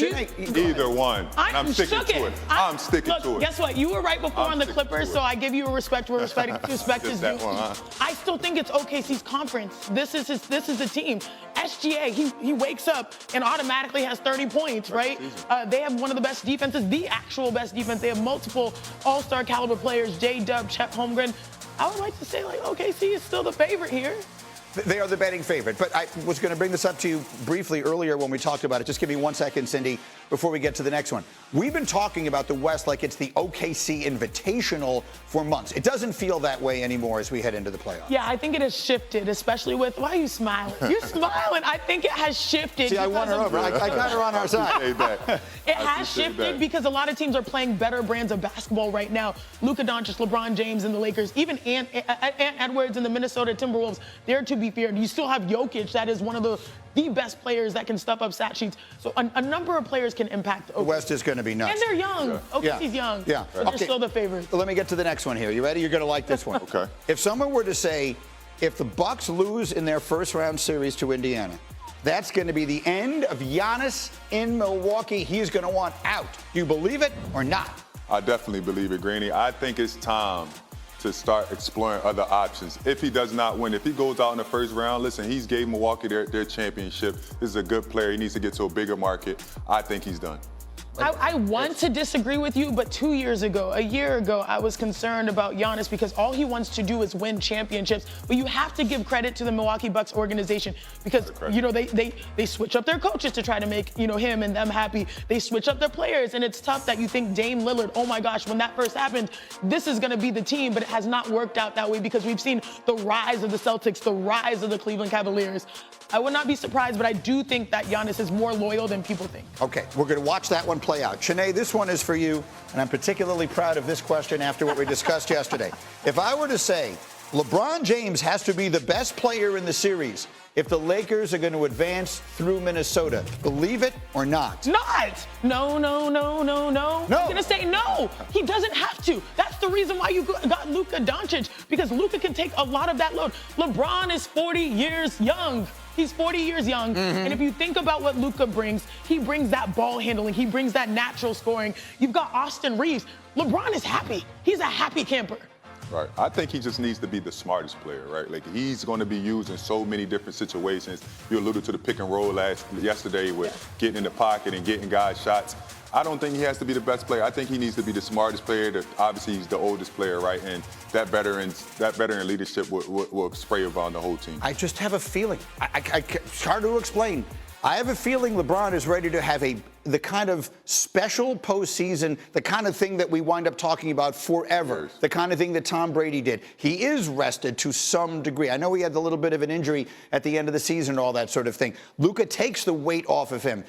Either one. I'm sticking to it. I'm sticking to it. Guess what? You were right before on the Clippers, so I give you a respect where respect is due. I still think it's OKC's conference. This is the team. SGA, he wakes up and automatically has 30 points, right? They have one of the best defenses, the actual best defense. They have multiple all-star caliber players, J-Dub, Chet Holmgren. I would like to say, like, OKC is still the favorite here. They are the betting favorite. But I was going to bring this up to you briefly earlier when we talked about it. Just give me 1 second, Cindy, before we get to the next one. We've been talking about the West like it's the OKC Invitational for months. It doesn't feel that way anymore as we head into the playoffs. Yeah, I think it has shifted, especially with, why are you smiling? You're smiling. I think it has shifted. See, I won her over. I got her on our side. It has shifted because a lot of teams are playing better brands of basketball right now. Luka Doncic, LeBron James, and the Lakers, even Ant Edwards and the Minnesota Timberwolves, they're to be feared. You still have Jokic, that is one of the best players that can stuff up stat sheets. So a number of players can impact the West is going to be nuts. And they're young. OKC's young. Yeah. But they're still the favorite. Let me get to the next one here. You ready? You're going to like this one. Okay. If someone were to say, if the Bucks lose in their first round series to Indiana, that's going to be the end of Giannis in Milwaukee. He's going to want out. Do you believe it or not? I definitely believe it, Greeny. I think it's time to start exploring other options. If he does not win, if he goes out in the first round, listen, he's gave Milwaukee their championship. This is a good player. He needs to get to a bigger market. I think he's done. I want to disagree with you, but 2 years ago, a year ago, I was concerned about Giannis because all he wants to do is win championships. But you have to give credit to the Milwaukee Bucks organization because, you know, they switch up their coaches to try to make, you know, him and them happy. They switch up their players, and it's tough that you think Dame Lillard, oh my gosh, when that first happened, this is going to be the team, but it has not worked out that way because we've seen the rise of the Celtics, the rise of the Cleveland Cavaliers. I would not be surprised, but I do think that Giannis is more loyal than people think. Okay, we're going to watch that one play out. Shanae, this one is for you, and I'm particularly proud of this question after what we discussed yesterday. If I were to say LeBron James has to be the best player in the series if the Lakers are going to advance through Minnesota, believe it or not? Not! No. I'm going to say no. He doesn't have to. That's the reason why you got Luka Doncic, because Luka can take a lot of that load. LeBron is 40 years young. He's 40 years young, and if you think about what Luka brings, he brings that ball handling, he brings that natural scoring. You've got Austin Reeves. LeBron is happy. He's a happy camper. Right. I think he just needs to be the smartest player, right? Like, he's going to be used in so many different situations. You alluded to the pick and roll yesterday with getting in the pocket and getting guys shots. I don't think he has to be the best player. I think he needs to be the smartest player. Obviously, he's the oldest player, right? And that veteran leadership will spray around the whole team. I just have a feeling. It's hard to explain. I have a feeling LeBron is ready to have the kind of special postseason, the kind of thing that we wind up talking about forever, the kind of thing that Tom Brady did. He is rested to some degree. I know he had a little bit of an injury at the end of the season and all that sort of thing. Luka takes the weight off of him.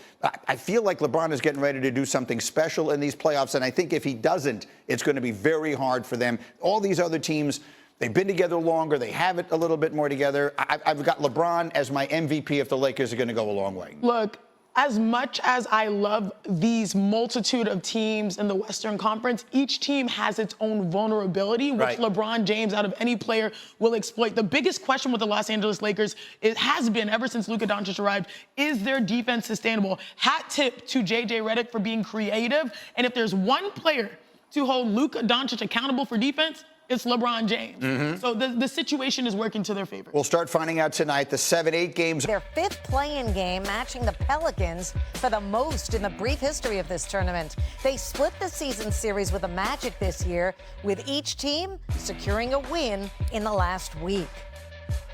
I feel like LeBron is getting ready to do something special in these playoffs, and I think if he doesn't, it's going to be very hard for them. All these other teams, they've been together longer. They have it a little bit more together. I've got LeBron as my MVP if the Lakers are going to go a long way. Look, as much as I love these multitude of teams in the Western Conference, each team has its own vulnerability, which LeBron James, out of any player, will exploit. The biggest question with the Los Angeles Lakers has been, ever since Luka Doncic arrived, is their defense sustainable? Hat tip to J.J. Redick for being creative. And if there's one player to hold Luka Doncic accountable for defense, it's LeBron James. So the situation is working to their favor. We'll start finding out tonight. The 7-8 games. Their fifth play-in game, matching the Pelicans for the most in the brief history of this tournament. They split the season series with the Magic this year, with each team securing a win in the last week.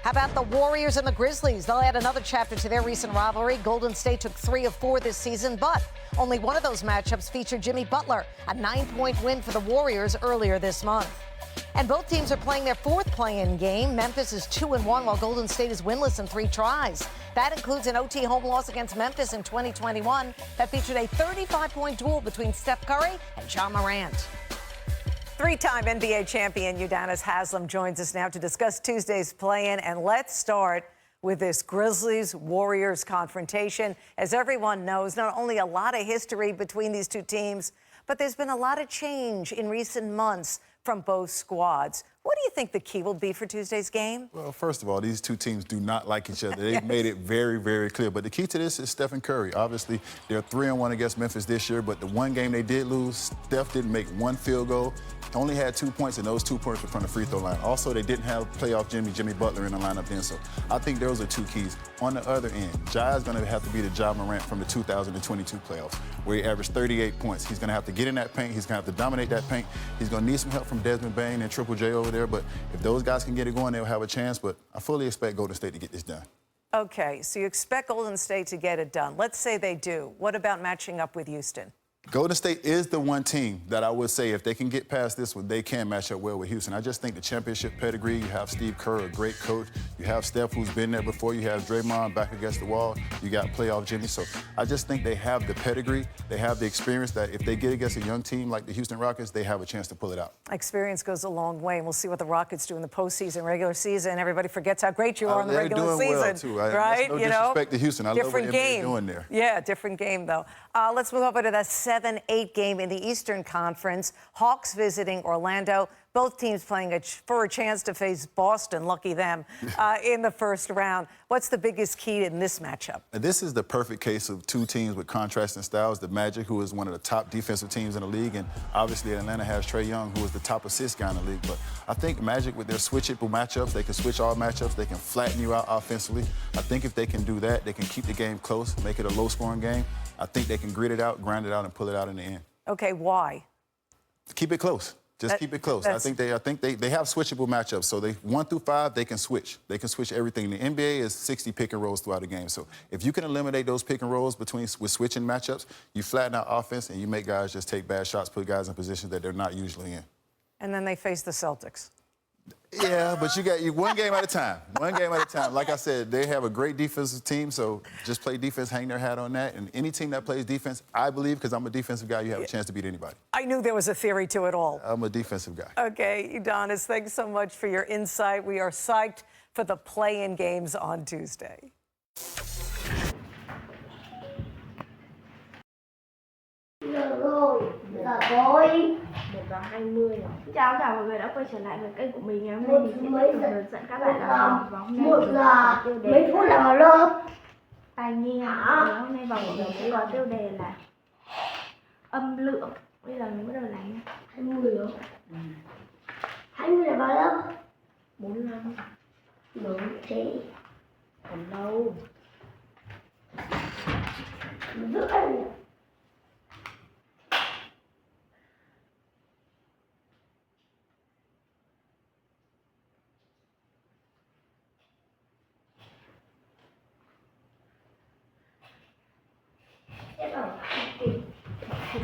How about the Warriors and the Grizzlies? They'll add another chapter to their recent rivalry. Golden State took 3 of 4 this season, but only one of those matchups featured Jimmy Butler, a 9-point win for the Warriors earlier this month. And both teams are playing their fourth play-in game. Memphis is 2-1, while Golden State is winless in 3 tries. That includes an OT home loss against Memphis in 2021 that featured a 35-point duel between Steph Curry and John Morant. 3-time NBA champion Udonis Haslem joins us now to discuss Tuesday's play-in. And let's start with this Grizzlies-Warriors confrontation. As everyone knows, not only a lot of history between these two teams, but there's been a lot of change in recent months. from both squads. What do you think the key will be for Tuesday's game? Well, first of all, these two teams do not like each other. They've made it very, very clear. But the key to this is Steph and Curry. Obviously, they're 3-1 against Memphis this year, but the one game they did lose, Steph didn't make one field goal. He only had 2 points, and those 2 points were from the free throw line. Also, they didn't have playoff Jimmy Butler in the lineup then, so I think those are two keys. On the other end, Ja is going to have to be the Ja Morant from the 2022 playoffs, where he averaged 38 points. He's going to have to get in that paint. He's going to have to dominate that paint. He's going to need some help from Desmond Bane and Triple J over there, but if those guys can get it going, they'll have a chance, but I fully expect Golden State to get this done. Okay, so you expect Golden State to get it done. Let's say they do. What about matching up with Houston? Golden State is the one team that I would say if they can get past this one, they can match up well with Houston. I just think the championship pedigree, you have Steve Kerr, a great coach. You have Steph, who's been there before. You have Draymond back against the wall. You got playoff Jimmy. So I just think they have the pedigree. They have the experience that if they get against a young team like the Houston Rockets, they have a chance to pull it out. Experience goes a long way, and we'll see what the Rockets do in the postseason, regular season. Everybody forgets how great you are in the regular season. Well, too. Right? No disrespect to Houston. I love what they're doing there. Yeah, different game, though. Let's move over to the 7-8 game in the Eastern Conference. Hawks visiting Orlando. Both teams playing for a chance to face Boston, lucky them, in the first round. What's the biggest key in this matchup? This is the perfect case of two teams with contrasting styles. The Magic, who is one of the top defensive teams in the league, and obviously Atlanta has Trae Young, who is the top assist guy in the league. But I think Magic, with their switchable matchups, they can switch all matchups. They can flatten you out offensively. I think if they can do that, they can keep the game close, make it a low-scoring game. I think they can grit it out, grind it out, and pull it out in the end. Okay, why? Keep it close. Just keep it close. I think they have switchable matchups. So 1 through 5, they can switch. They can switch everything. The NBA is 60 pick and rolls throughout the game. So if you can eliminate those pick and rolls with switching matchups, you flatten out offense and you make guys just take bad shots, put guys in positions that they're not usually in. And then they face the Celtics. Yeah, but you got one game at a time. One game at a time. Like I said, they have a great defensive team, so just play defense, hang their hat on that. And any team that plays defense, I believe, because I'm a defensive guy, you have a chance to beat anybody. I knew there was a theory to it all. I'm a defensive guy. Okay, Udonis, thanks so much for your insight. We are psyched for the play-in games on Tuesday. Rồi 1:20. Xin chào tất cả mọi người đã quay trở lại với kênh của mình. Ngày hôm nay mình sẽ tiếp tục hướng dẫn các bạn làm bài và hôm nay 1 giờ mấy phút là vào lớp. tài nghe. Hôm nay vòng của mình sẽ có tiêu đề là âm lượng. Bây giờ mình bắt đầu làm nha. 20 rồi. 20 là vào lớp. 45. Đúng thế. Còn lâu. Rưỡi.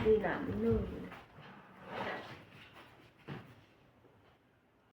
Thì làm đến nơi